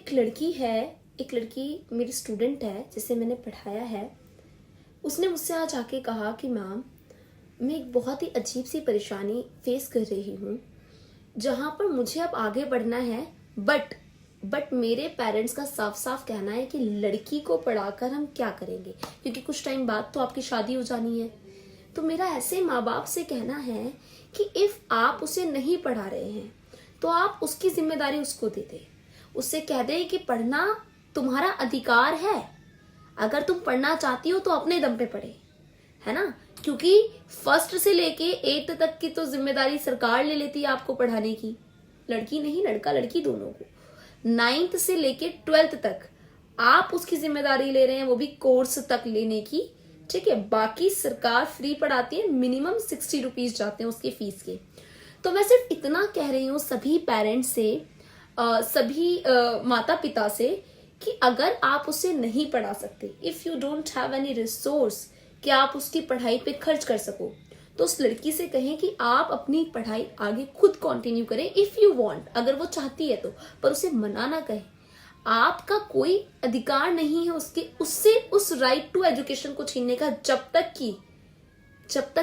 एक लड़की है, एक लड़की मेरी स्टूडेंट है जिसे मैंने पढ़ाया है। उसने मुझसे आज आके कहा कि मैम, मैं एक बहुत ही अजीब सी परेशानी फेस कर रही हूँ जहाँ पर मुझे अब आगे बढ़ना है, बट मेरे पेरेंट्स का साफ साफ कहना है कि लड़की को पढ़ाकर हम क्या करेंगे, क्योंकि कुछ टाइम बाद तो आपकी शादी हो जानी है। तो मेरा ऐसे माँ बाप से कहना है कि इफ आप उसे नहीं पढ़ा रहे हैं तो आप उसकी जिम्मेदारी उसको दे दे। उससे कह दे कि पढ़ना तुम्हारा अधिकार है, अगर तुम पढ़ना चाहती हो तो अपने दम पे पढ़े, है ना। क्योंकि फर्स्ट से लेके 8th तक की तो जिम्मेदारी सरकार ले लेती है आपको पढ़ाने की, लड़की नहीं लड़का लड़की दोनों को। 9th से लेके 12th तक आप उसकी जिम्मेदारी ले रहे हैं, वो भी कोर्स तक लेने की, ठीक है। बाकी सरकार फ्री पढ़ाती है, मिनिमम 60 रुपीज जाते हैं उसकी फीस के। तो मैं सिर्फ इतना कह रही हूँ सभी पेरेंट्स से, सभी माता पिता से, कि अगर आप उसे नहीं पढ़ा सकते, if you don't have any resource कि आप उसकी पढ़ाई पे खर्च कर सको, तो उस लड़की से कहें कि आप अपनी पढ़ाई आगे खुद कंटिन्यू करें इफ यू वांट, अगर वो चाहती है तो, पर उसे मना ना कहें। आपका कोई अधिकार नहीं है उससे उस राइट टू एजुकेशन को छीनने का, जब तक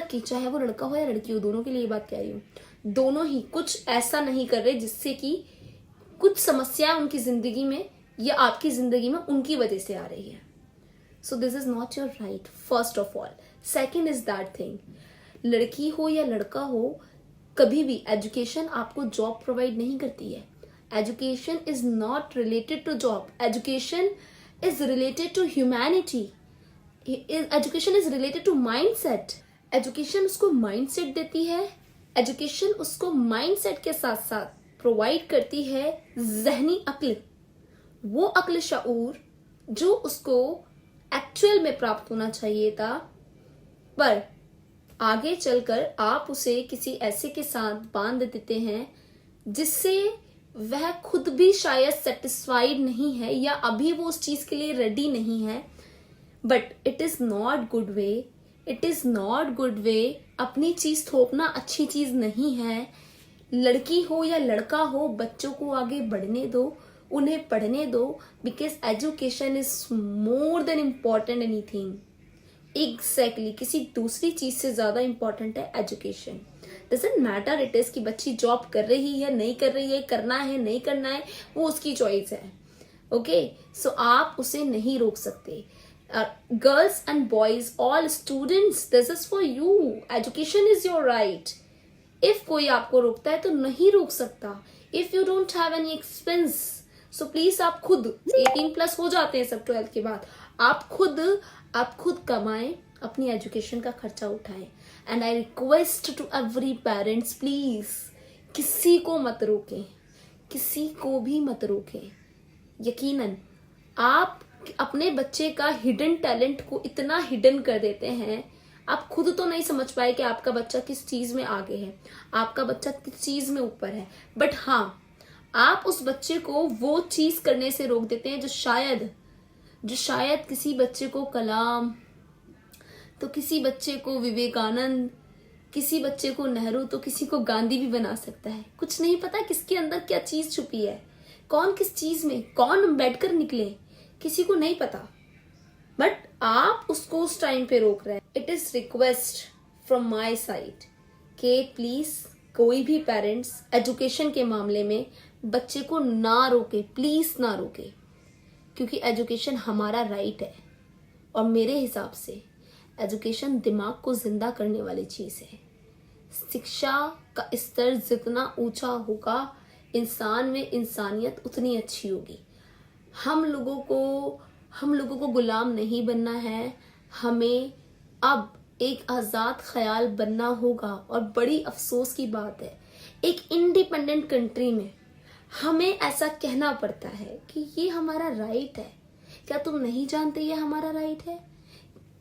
कि चाहे वो लड़का हो या लड़की हो, दोनों के लिए बात कह रही हूँ, दोनों ही कुछ ऐसा नहीं कर रहे जिससे कि कुछ समस्या उनकी जिंदगी में या आपकी जिंदगी में उनकी वजह से आ रही है। So this is not your right, first of all. Second is that thing, लड़की हो या लड़का हो, कभी भी एजुकेशन आपको जॉब प्रोवाइड नहीं करती है। Education is not related to job, education is related to humanity, education is related to mindset. Education उसको माइंडसेट देती है, एजुकेशन उसको माइंडसेट के साथ साथ प्रोवाइड करती है जहनी अक्ल, वो अक्ल शऊर जो उसको एक्चुअल में प्राप्त होना चाहिए था। पर आगे चलकर आप उसे किसी ऐसे के साथ बांध देते हैं जिससे वह खुद भी शायद सेटिस्फाइड नहीं है या अभी वो उस चीज के लिए रेडी नहीं है। But it is not good way, it is not good way. अपनी चीज थोपना अच्छी चीज नहीं है। लड़की हो या लड़का हो, बच्चों को आगे बढ़ने दो, उन्हें पढ़ने दो, because education is more than important anything. Exactly, किसी दूसरी चीज से ज्यादा इंपॉर्टेंट है education. Doesn't matter it is कि बच्ची जॉब कर रही है नहीं कर रही है, करना है नहीं करना है, वो उसकी चॉइस है। ओके, सो आप उसे नहीं रोक सकते। Girls and boys, all students, this is for you. Education is your right. If कोई आपको रोकता है तो नहीं रोक सकता। If you don't have any expense, so please आप खुद, 18+ हो जाते हैं सब 12th के बाद, आप खुद कमाएं, अपनी एजुकेशन का खर्चा उठाएं। And I request to every parents, please किसी को मत रोकें, किसी को भी मत रोकें। यकीनन आप अपने बच्चे का हिडन टैलेंट को इतना हिडन कर देते हैं, आप खुद तो नहीं समझ पाए कि आपका बच्चा किस चीज में आगे है, आपका बच्चा किस चीज में ऊपर है। बट हाँ, आप उस बच्चे को वो चीज करने से रोक देते हैं जो शायद किसी बच्चे को कलाम, तो किसी बच्चे को विवेकानंद, किसी बच्चे को नेहरू, तो किसी को गांधी भी बना सकता है। कुछ नहीं पता किसके अंदर क्या चीज छुपी है, कौन किस चीज में, कौन बैठकर निकले, किसी को नहीं पता। बट आप उसको उस टाइम पे रोक रहे हैं। It is request from my side कि प्लीज कोई भी पेरेंट्स एजुकेशन के मामले में बच्चे को ना रोके, प्लीज ना रोके, क्योंकि एजुकेशन हमारा राइट है। और मेरे हिसाब से एजुकेशन दिमाग को जिंदा करने वाली चीज है। शिक्षा का स्तर जितना ऊंचा होगा, इंसान में इंसानियत उतनी अच्छी होगी। हम लोगों को गुलाम नहीं बनना है, हमें अब एक आजाद ख्याल बनना होगा। और बड़ी अफसोस की बात है, एक इंडिपेंडेंट कंट्री में हमें ऐसा कहना पड़ता है कि ये हमारा राइट है। क्या तुम नहीं जानते ये हमारा राइट है?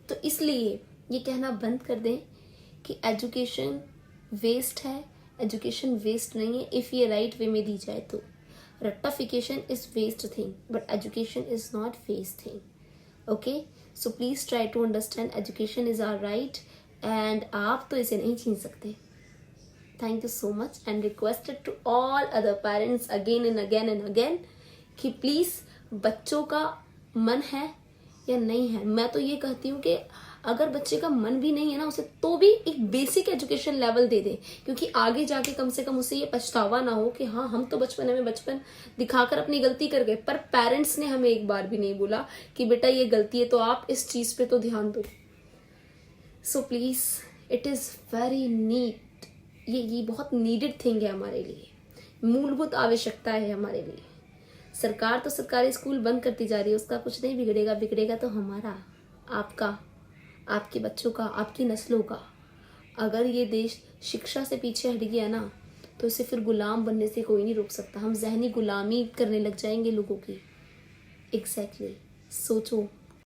तो इसलिए ये कहना बंद कर दें कि एजुकेशन वेस्ट है। एजुकेशन वेस्ट नहीं है इफ ये राइट वे में दी जाए तो। रट्टाफिकेशन is waste thing, but education is not waste thing. Okay, so please try to understand education is our right, and आप तो इसे नहीं छीन सकते। Thank you so much, and requested to all other parents again and again and again कि please बच्चों का मन है या नहीं है। मैं तो ये कहती हूँ कि अगर बच्चे का मन भी नहीं है ना, उसे तो भी एक बेसिक एजुकेशन लेवल दे दे, क्योंकि आगे जाके कम से कम उसे ये पछतावा ना हो कि हाँ हम तो बचपन दिखाकर अपनी गलती कर गए, पर पेरेंट्स ने हमें एक बार भी नहीं बोला कि बेटा ये गलती है तो आप इस चीज़ पे तो ध्यान दो। So please, it is very need, ये बहुत नीडेड थिंग है हमारे लिए, मूलभूत आवश्यकता है हमारे लिए। सरकार तो सरकारी स्कूल बंद करती जा रही है, उसका कुछ नहीं बिगड़ेगा, बिगड़ेगा तो हमारा, आपका, आपके बच्चों का, आपकी नस्लों का। अगर ये देश शिक्षा से पीछे हट गया ना, तो इसे फिर गुलाम बनने से कोई नहीं रोक सकता। हम ज़हनी गुलामी करने लग जाएंगे लोगों की। एग्जैक्टली। सोचो।